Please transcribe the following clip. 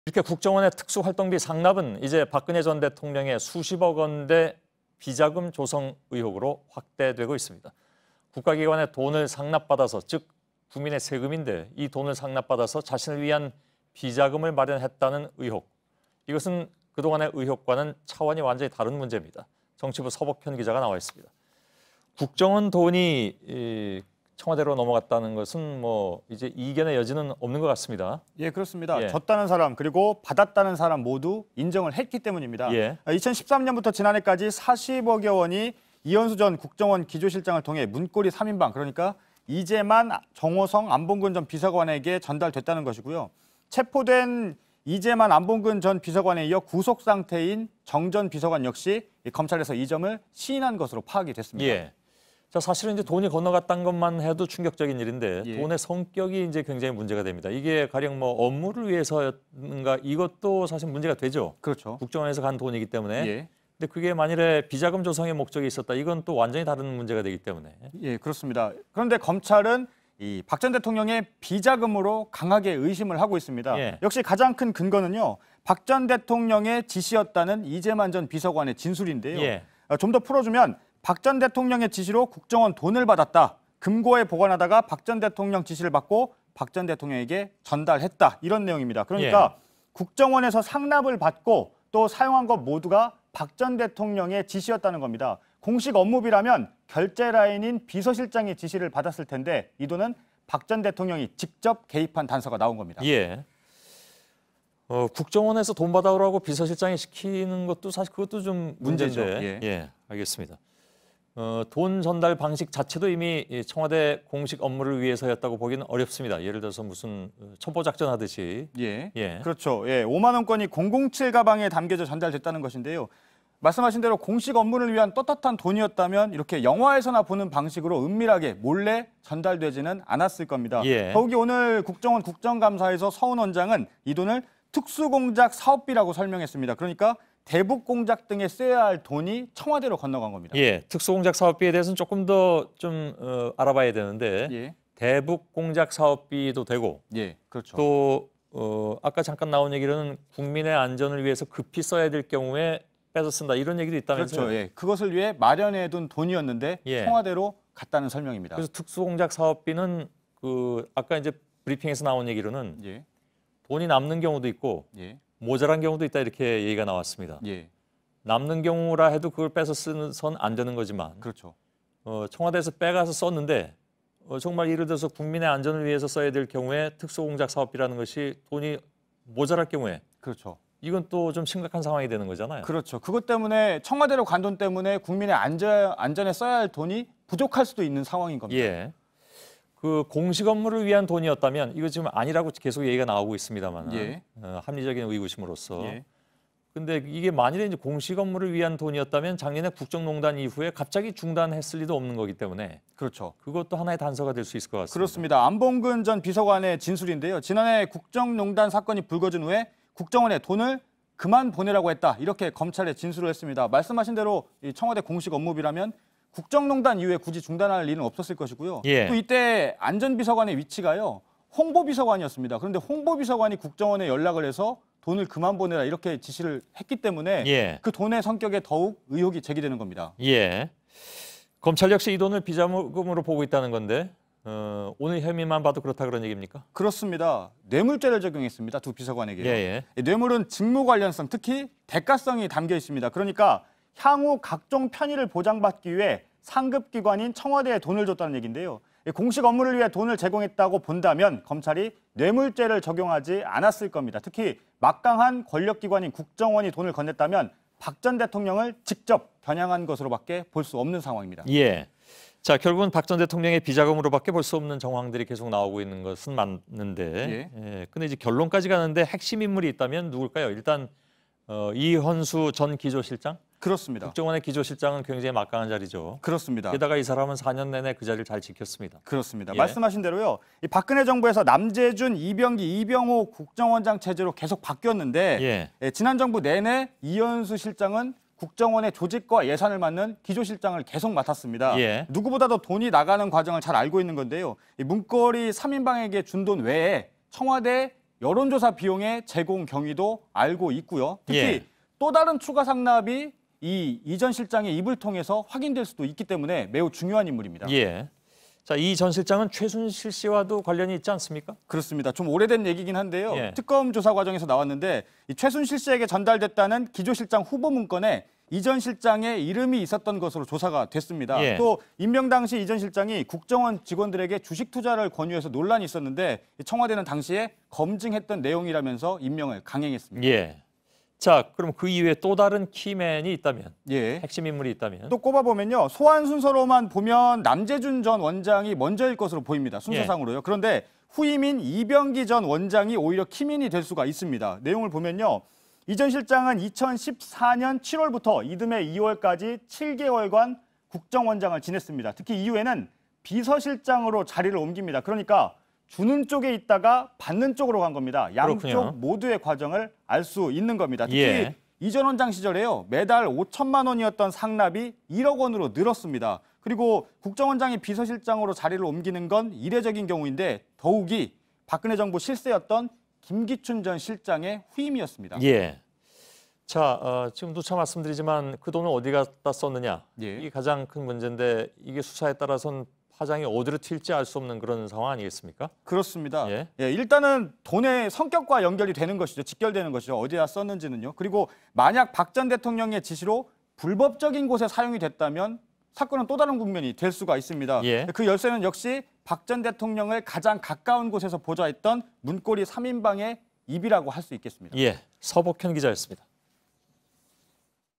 이렇게 국정원의 특수활동비 상납은 이제 박근혜 전 대통령의 수십억 원대 비자금 조성 의혹으로 확대되고 있습니다. 국가기관에 돈을 상납받아서, 즉 국민의 세금인데 이 돈을 상납받아서 자신을 위한 비자금을 마련했다는 의혹. 이것은 그동안의 의혹과는 차원이 완전히 다른 문제입니다. 정치부 서복현 기자가 나와 있습니다. 국정원 돈이 청와대로 넘어갔다는 것은 뭐 이제 이견의 여지는 없는 것 같습니다. 예, 그렇습니다. 예. 줬다는 사람 그리고 받았다는 사람 모두 인정을 했기 때문입니다. 예. 2013년부터 지난해까지 40억여 원이 이현수 전 국정원 기조실장을 통해 문고리 3인방, 그러니까 이재만, 정호성, 안봉근 전 비서관에게 전달됐다는 것이고요. 체포된 이재만, 안봉근 전 비서관에 이어 구속 상태인 정 전 비서관 역시 검찰에서 이 점을 시인한 것으로 파악이 됐습니다. 예. 자, 사실은 이제 돈이 건너갔다는 것만 해도 충격적인 일인데 예. 돈의 성격이 이제 굉장히 문제가 됩니다. 이게 가령 뭐 업무를 위해서였는가 이것도 사실 문제가 되죠. 그렇죠. 국정원에서 간 돈이기 때문에. 예. 근데 그게 만일에 비자금 조성의 목적이 있었다, 이건 또 완전히 다른 문제가 되기 때문에. 예, 그렇습니다. 그런데 검찰은 이 박 전 대통령의 비자금으로 강하게 의심을 하고 있습니다. 예. 역시 가장 큰 근거는요, 박 전 대통령의 지시였다는 이재만 전 비서관의 진술인데요. 예. 좀 더 풀어주면 박 전 대통령의 지시로 국정원 돈을 받았다. 금고에 보관하다가 박 전 대통령 지시를 받고 박 전 대통령에게 전달했다. 이런 내용입니다. 그러니까 국정원에서 상납을 받고 또 사용한 것 모두가 박 전 대통령의 지시였다는 겁니다. 공식 업무비라면 결제 라인인 비서실장의 지시를 받았을 텐데 이 돈은 박 전 대통령이 직접 개입한 단서가 나온 겁니다. 예. 국정원에서 돈 받아오라고 비서실장이 시키는 것도 사실 그것도 좀 문제인데. 문제죠. 예. 예, 알겠습니다. 돈 전달 방식 자체도 이미 청와대 공식 업무를 위해서였다고 보기는 어렵습니다. 예를 들어서 무슨 첩보 작전 하듯이. 예. 예. 그렇죠. 예. 5만 원권이 007 가방에 담겨져 전달됐다는 것인데요. 말씀하신 대로 공식 업무를 위한 떳떳한 돈이었다면 이렇게 영화에서나 보는 방식으로 은밀하게 몰래 전달되지는 않았을 겁니다. 예. 더욱이 오늘 국정원 국정감사에서 서훈 원장은 이 돈을 특수공작 사업비라고 설명했습니다. 그러니까 대북 공작 등에 써야 할 돈이 청와대로 건너간 겁니다. 예, 특수공작 사업비에 대해서는 조금 더 좀 알아봐야 되는데 예. 대북 공작 사업비도 되고 예, 그렇죠. 또 아까 잠깐 나온 얘기로는 국민의 안전을 위해서 급히 써야 될 경우에 빼서 쓴다, 이런 얘기도 있다면서요. 그렇죠. 예. 그것을 위해 마련해둔 돈이었는데 예. 청와대로 갔다는 설명입니다. 그래서 특수공작 사업비는 아까 이제 브리핑에서 나온 얘기로는 예. 돈이 남는 경우도 있고 예. 모자란 경우도 있다, 이렇게 얘기가 나왔습니다. 예. 남는 경우라 해도 그걸 빼서 쓰선 안 되는 거지만 그렇죠. 청와대에서 빼가서 썼는데 정말 예를 들어서 국민의 안전을 위해서 써야 될 경우에 특수공작 사업비라는 것이 돈이 모자랄 경우에 그렇죠. 이건 또 좀 심각한 상황이 되는 거잖아요. 그렇죠. 그것 때문에 청와대로 간 돈 때문에 국민의 안전에 써야 할 돈이 부족할 수도 있는 상황인 겁니다. 예. 그 공식 업무를 위한 돈이었다면 이거 지금 아니라고 계속 얘기가 나오고 있습니다만 예. 합리적인 의구심으로서. 예. 근데 이게 만일에 이제 공식 업무를 위한 돈이었다면 작년에 국정농단 이후에 갑자기 중단했을 리도 없는 거기 때문에 그렇죠. 그것도 하나의 단서가 될 수 있을 것 같습니다. 그렇습니다. 안봉근 전 비서관의 진술인데요. 지난해 국정농단 사건이 불거진 후에 국정원에 돈을 그만 보내라고 했다. 이렇게 검찰에 진술을 했습니다. 말씀하신 대로 이 청와대 공식 업무비라면 국정농단 이후에 굳이 중단할 일은 없었을 것이고요. 예. 또 이때 안전비서관의 위치가요, 홍보비서관이었습니다. 그런데 홍보비서관이 국정원에 연락을 해서 돈을 그만 보내라 이렇게 지시를 했기 때문에 예. 그 돈의 성격에 더욱 의혹이 제기되는 겁니다. 예. 검찰 역시 이 돈을 비자금으로 보고 있다는 건데 오늘 혐의만 봐도 그렇다, 그런 얘기입니까? 그렇습니다. 뇌물죄를 적용했습니다. 두 비서관에게요. 예. 뇌물은 직무 관련성, 특히 대가성이 담겨 있습니다. 그러니까 향후 각종 편의를 보장받기 위해 상급기관인 청와대에 돈을 줬다는 얘기인데요. 공식 업무를 위해 돈을 제공했다고 본다면 검찰이 뇌물죄를 적용하지 않았을 겁니다. 특히 막강한 권력기관인 국정원이 돈을 건넸다면 박 전 대통령을 직접 겨냥한 것으로밖에 볼 수 없는 상황입니다. 예. 자, 결국은 박 전 대통령의 비자금으로밖에 볼 수 없는 정황들이 계속 나오고 있는 것은 맞는데, 근데 이제 결론까지 가는데 핵심 인물이 있다면 누굴까요? 일단 이현수 전 기조실장? 그렇습니다. 국정원의 기조실장은 굉장히 막강한 자리죠. 그렇습니다. 게다가 이 사람은 4년 내내 그 자리를 잘 지켰습니다. 그렇습니다. 예. 말씀하신 대로요. 이 박근혜 정부에서 남재준, 이병기, 이병호 국정원장 체제로 계속 바뀌었는데 지난 정부 내내 이현수 실장은 국정원의 조직과 예산을 맡는 기조실장을 계속 맡았습니다. 누구보다도 돈이 나가는 과정을 잘 알고 있는 건데요. 이 문고리 3인방에게 준 돈 외에 청와대 여론조사 비용의 제공 경위도 알고 있고요. 특히 예. 또 다른 추가 상납이 이 전 실장의 입을 통해서 확인될 수도 있기 때문에 매우 중요한 인물입니다. 예. 자, 이 전 실장은 최순실 씨와도 관련이 있지 않습니까? 그렇습니다. 좀 오래된 얘기긴 한데요. 예. 특검 조사 과정에서 나왔는데 이 최순실 씨에게 전달됐다는 기조실장 후보 문건에 이 전 실장의 이름이 있었던 것으로 조사가 됐습니다. 예. 또 임명 당시 이 전 실장이 국정원 직원들에게 주식 투자를 권유해서 논란이 있었는데 청와대는 당시에 검증했던 내용이라면서 임명을 강행했습니다. 예. 자, 그럼 그 이후에 또 다른 키맨이 있다면, 예. 핵심 인물이 있다면, 또 꼽아보면요. 소환 순서로만 보면 남재준 전 원장이 먼저일 것으로 보입니다. 순서상으로요. 그런데 후임인 이병기 전 원장이 오히려 키맨이 될 수가 있습니다. 내용을 보면요. 이 전 실장은 2014년 7월부터 이듬해 2월까지 7개월간 국정원장을 지냈습니다. 특히 이후에는 비서실장으로 자리를 옮깁니다. 그러니까 주는 쪽에 있다가 받는 쪽으로 간 겁니다. 양쪽 그렇군요. 모두의 과정을 알 수 있는 겁니다. 특히 예. 이 전 원장 시절에요. 매달 5천만 원이었던 상납이 1억 원으로 늘었습니다. 그리고 국정원장이 비서실장으로 자리를 옮기는 건 이례적인 경우인데 더욱이 박근혜 정부 실세였던 김기춘 전 실장의 후임이었습니다. 예. 자, 지금 누차 말씀드리지만 그 돈을 어디 갖다 썼느냐, 예. 이게 가장 큰 문제인데 이게 수사에 따라서는 파장이 어디로 튈지 알 수 없는 그런 상황 아니겠습니까? 그렇습니다. 예. 일단은 돈의 성격과 연결이 되는 것이죠. 직결되는 것이죠. 어디다 썼는지는요. 그리고 만약 박 전 대통령의 지시로 불법적인 곳에 사용이 됐다면 사건은 또 다른 국면이 될 수가 있습니다. 예. 그 열쇠는 역시 박 전 대통령을 가장 가까운 곳에서 보좌했던 문고리 3인방의 입이라고 할 수 있겠습니다. 예. 서복현 기자였습니다.